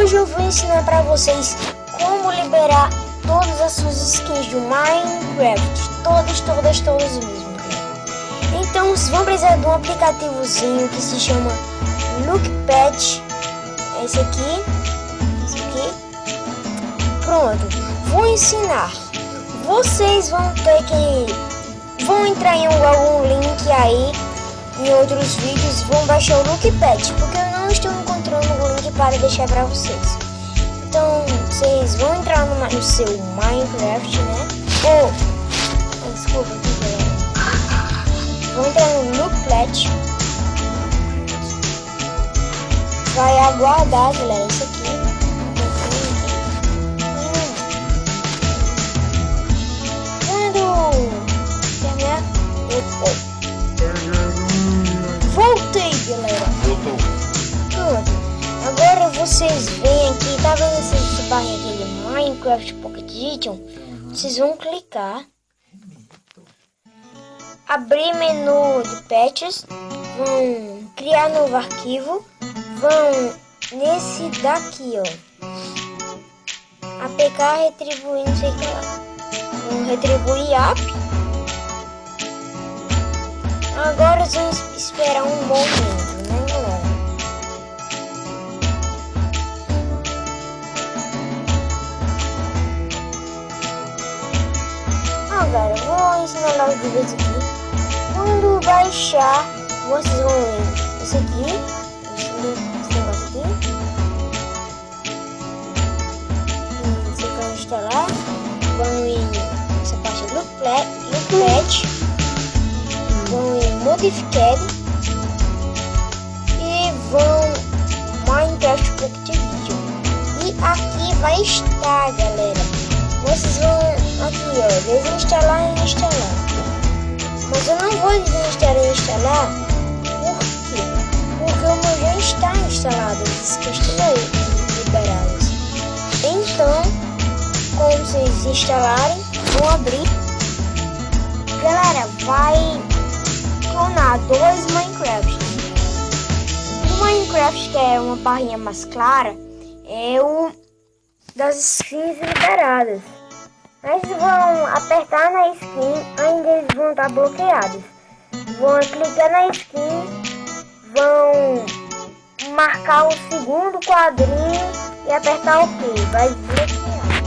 Hoje eu vou ensinar para vocês como liberar todas as suas skins do Minecraft, todas mesmo. Então vocês vão precisar de um aplicativozinho que se chama Lookpad. Esse aqui. Pronto, vou ensinar. Vocês vão ter que entrar em algum link aí em outros vídeos, vão baixar o Lookpad, porque eu não estou encontrando o link para deixar para vocês. Então vocês vão entrar no seu Minecraft, né? Desculpa, vão entrar no Lookpad. Vai aguardar, galera, isso aqui. Voltei, galera. Pronto. Agora vocês vêm aqui, tá vendo essa barrinha aqui de Minecraft Pocket Edition? Vocês vão clicar, abrir menu de patches, vão criar novo arquivo, vão nesse daqui, ó, APK retribuir, não sei o que lá, vão retribuir app. Agora vamos esperar um momento, né, galera? Galera, vou ensinar logo de vez aqui. Quando baixar, vocês vão ver esse aqui, esse negócio aqui. Você vai instalar, vão em essa parte do Lookpad, vão em Modified e vão Minecraft Pocket Edition. E aqui vai estar, galera. Vocês vão aqui, ó, desinstalar e instalar. Mas eu não vou desinstalar e instalar. Por quê? Porque o meu já está instalado, as questões liberadas. Então, quando vocês instalarem, vão abrir. Galera, vai clonar 2 Minecraft. O Minecraft, que é uma barrinha mais clara, é o das skins liberadas. Mas vão apertar na skin, ainda eles vão estar bloqueados. Vão clicar na skin, vão marcar o segundo quadrinho e apertar OK. Vai desbloquear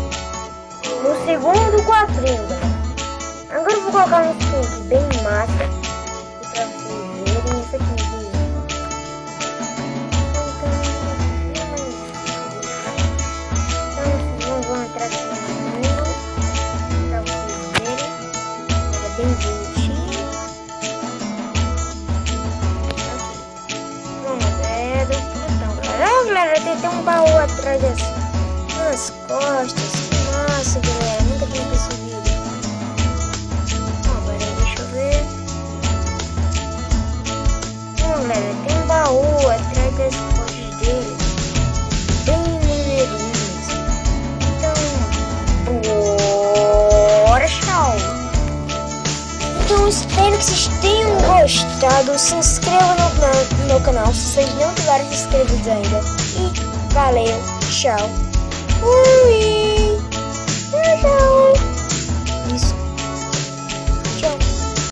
no segundo quadrinho, galera. Agora eu vou colocar uma skin aqui bem massa para vocês verem isso aqui. Então vão entrar aqui no mundo para vocês verem. É bem bonitinho. Pronto, é do botão, galera. Ah, galera, tem um baú atrás das costas. Que massa, galera. Nunca tinha percebido. Agora deixa eu ver. Galera, tem um baú atrás das costas dele. Bem maneirinhos. Então, bora, tchau. Então, espero que vocês tenham gostado. Se inscreva no meu canal se vocês não tiverem inscritos ainda. E valeu, tchau. Fui.